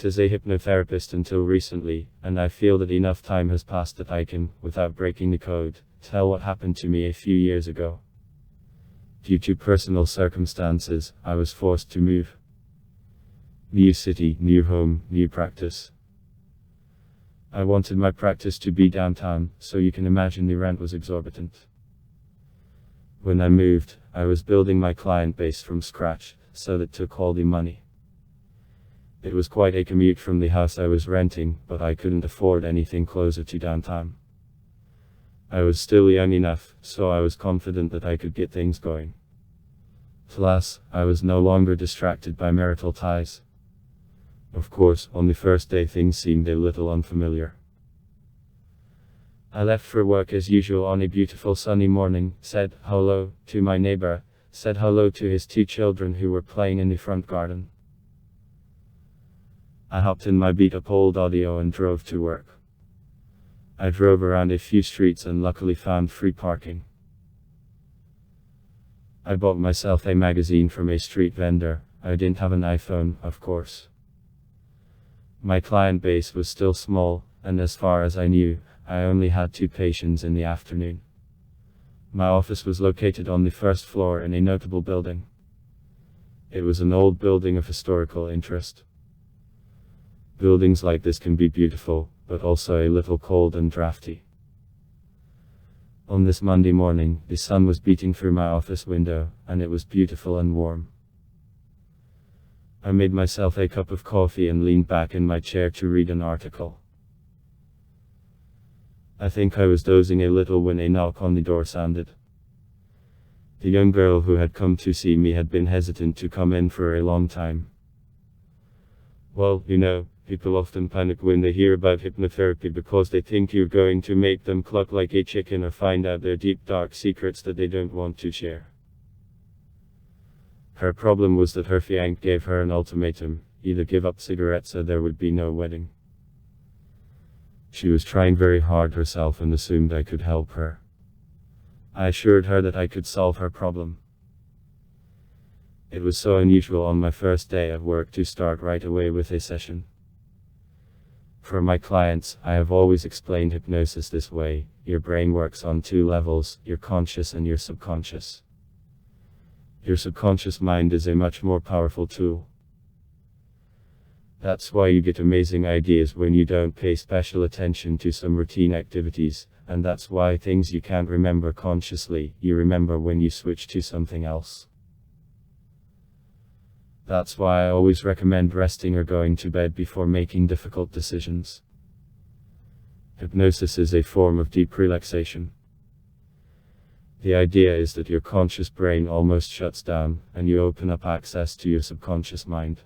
worked as a hypnotherapist until recently, and I feel that enough time has passed that I can, without breaking the code, tell what happened to me a few years ago. Due to personal circumstances, I was forced to move. New city, new home, new practice. I wanted my practice to be downtown, so you can imagine the rent was exorbitant. When I moved, I was building my client base from scratch, so that took all the money. It was quite a commute from the house I was renting, but I couldn't afford anything closer to downtown. I was still young enough, so I was confident that I could get things going. Plus, I was no longer distracted by marital ties. Of course, on the first day things seemed a little unfamiliar. I left for work as usual on a beautiful sunny morning, said hello to my neighbor, said hello to his 2 children who were playing in the front garden. I hopped in my beat-up old audio and drove to work. I drove around a few streets and luckily found free parking. I bought myself a magazine from a street vendor. I didn't have an iPhone, of course. My client base was still small, and as far as I knew, I only had 2 patients in the afternoon. My office was located on the first floor in a notable building. It was an old building of historical interest. Buildings like this can be beautiful, but also a little cold and drafty. On this Monday morning, the sun was beating through my office window, and it was beautiful and warm. I made myself a cup of coffee and leaned back in my chair to read an article. I think I was dozing a little when a knock on the door sounded. The young girl who had come to see me had been hesitant to come in for a long time. Well, you know, people often panic when they hear about hypnotherapy because they think you're going to make them cluck like a chicken or find out their deep dark secrets that they don't want to share. Her problem was that her fiancé gave her an ultimatum: either give up cigarettes or there would be no wedding. She was trying very hard herself and assumed I could help her. I assured her that I could solve her problem. It was so unusual on my first day at work to start right away with a session. For my clients, I have always explained hypnosis this way: your brain works on 2 levels, your conscious and your subconscious. Your subconscious mind is a much more powerful tool. That's why you get amazing ideas when you don't pay special attention to some routine activities, and that's why things you can't remember consciously, you remember when you switch to something else. That's why I always recommend resting or going to bed before making difficult decisions. Hypnosis is a form of deep relaxation. The idea is that your conscious brain almost shuts down, and you open up access to your subconscious mind.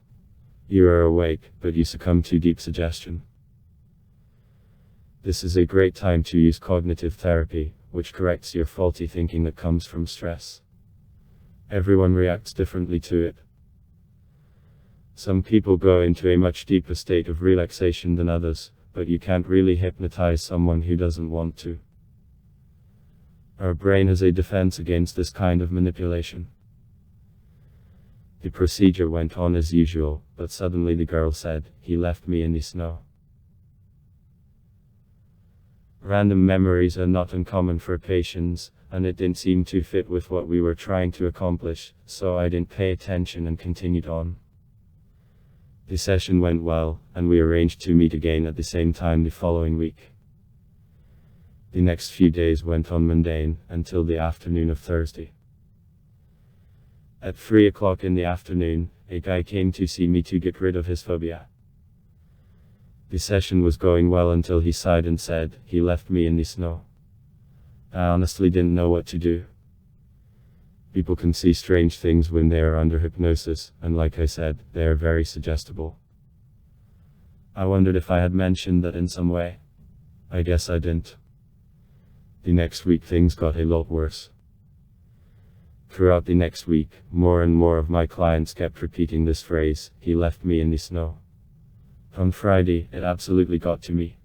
You are awake, but you succumb to deep suggestion. This is a great time to use cognitive therapy, which corrects your faulty thinking that comes from stress. Everyone reacts differently to it. Some people go into a much deeper state of relaxation than others, but you can't really hypnotize someone who doesn't want to. Our brain has a defense against this kind of manipulation. The procedure went on as usual, but suddenly the girl said, "He left me in the snow." Random memories are not uncommon for patients, and it didn't seem to fit with what we were trying to accomplish, so I didn't pay attention and continued on. The session went well, and we arranged to meet again at the same time the following week. The next few days went on mundane, until the afternoon of Thursday. At 3 o'clock in the afternoon, a guy came to see me to get rid of his phobia. The session was going well until he sighed and said, "He left me in the snow." I honestly didn't know what to do. People can see strange things when they are under hypnosis, and like I said, they are very suggestible. I wondered if I had mentioned that in some way. I guess I didn't. The next week things got a lot worse. Throughout the next week, more and more of my clients kept repeating this phrase: "He left me in the snow." On Friday, it absolutely got to me.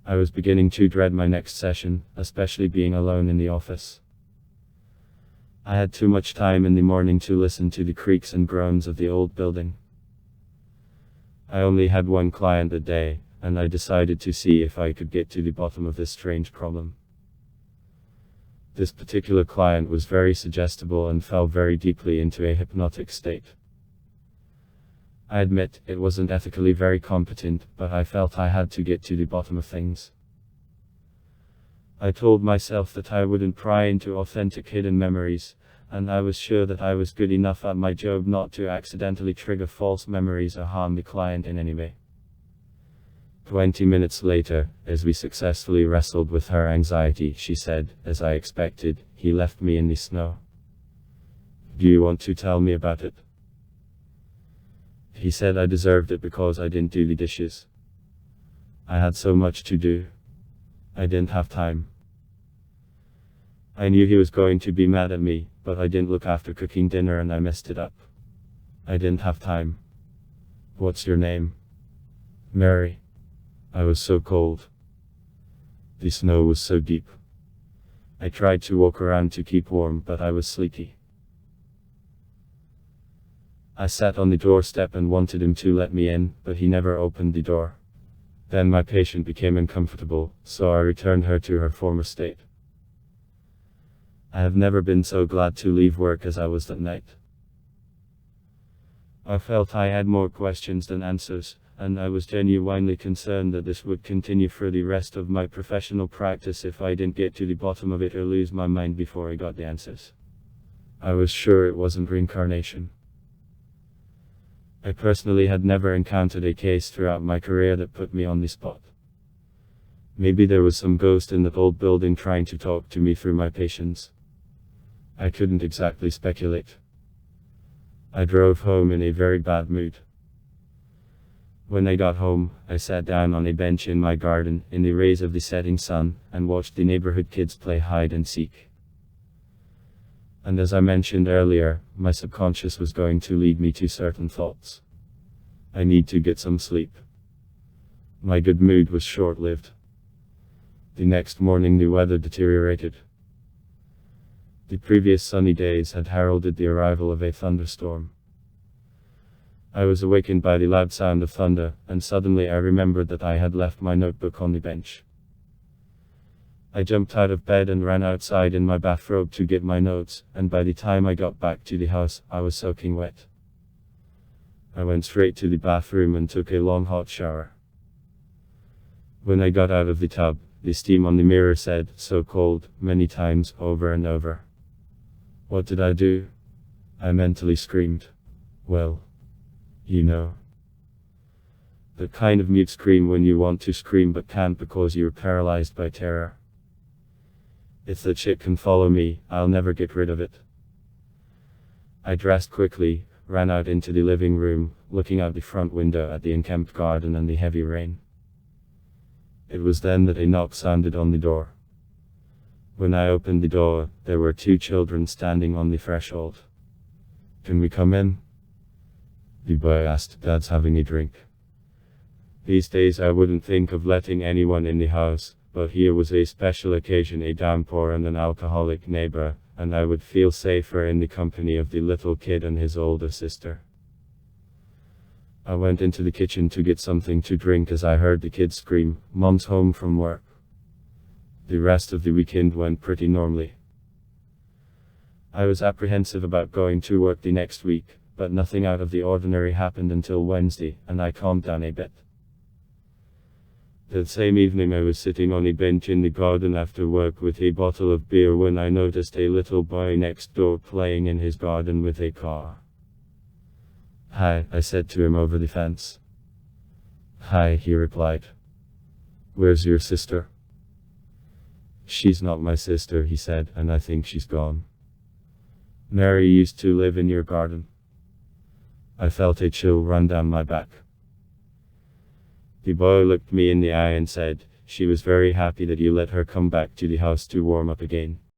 I was beginning to dread my next session, especially being alone in the office. I had too much time in the morning to listen to the creaks and groans of the old building. I only had one client a day, and I decided to see if I could get to the bottom of this strange problem. This particular client was very suggestible and fell very deeply into a hypnotic state. I admit, it wasn't ethically very competent, but I felt I had to get to the bottom of things. I told myself that I wouldn't pry into authentic hidden memories, and I was sure that I was good enough at my job not to accidentally trigger false memories or harm the client in any way. 20 minutes later, as we successfully wrestled with her anxiety, she said, as I expected, "He left me in the snow. Do you want to tell me about it?" He said I deserved it because I didn't do the dishes. I had so much to do. I didn't have time. I knew he was going to be mad at me, but I didn't look after cooking dinner and I messed it up. I didn't have time. "What's your name?" "Mary." I was so cold. The snow was so deep. I tried to walk around to keep warm, but I was sleepy. I sat on the doorstep and wanted him to let me in, but he never opened the door. Then my patient became uncomfortable, so I returned her to her former state. I have never been so glad to leave work as I was that night. I felt I had more questions than answers, and I was genuinely concerned that this would continue for the rest of my professional practice if I didn't get to the bottom of it or lose my mind before I got the answers. I was sure it wasn't reincarnation. I personally had never encountered a case throughout my career that put me on the spot. Maybe there was some ghost in that old building trying to talk to me through my patients. I couldn't exactly speculate. I drove home in a very bad mood. When I got home, I sat down on a bench in my garden, in the rays of the setting sun, and watched the neighborhood kids play hide and seek. And as I mentioned earlier, my subconscious was going to lead me to certain thoughts. I need to get some sleep. My good mood was short-lived. The next morning the weather deteriorated. The previous sunny days had heralded the arrival of a thunderstorm. I was awakened by the loud sound of thunder, and suddenly I remembered that I had left my notebook on the bench. I jumped out of bed and ran outside in my bathrobe to get my notes, and by the time I got back to the house, I was soaking wet. I went straight to the bathroom and took a long hot shower. When I got out of the tub, the steam on the mirror said, "So cold," many times, over and over. What did I do? I mentally screamed. Well, you know. The kind of mute scream when you want to scream but can't because you're paralyzed by terror. If that shit can follow me, I'll never get rid of it. I dressed quickly, ran out into the living room, looking out the front window at the unkempt garden and the heavy rain. It was then that a knock sounded on the door. When I opened the door, there were 2 children standing on the threshold. "Can we come in?" the boy asked. "Dad's having a drink." These days I wouldn't think of letting anyone in the house, but here was a special occasion, a downpour and an alcoholic neighbor, and I would feel safer in the company of the little kid and his older sister. I went into the kitchen to get something to drink as I heard the kid scream, "Mom's home from work." The rest of the weekend went pretty normally. I was apprehensive about going to work the next week, but nothing out of the ordinary happened until Wednesday, and I calmed down a bit. That same evening I was sitting on a bench in the garden after work with a bottle of beer when I noticed a little boy next door playing in his garden with a car. "Hi," I said to him over the fence. "Hi," he replied. "Where's your sister?" "She's not my sister," he said, "and I think she's gone. Mary used to live in your garden." I felt a chill run down my back. The boy looked me in the eye and said, "She was very happy that you let her come back to the house to warm up again."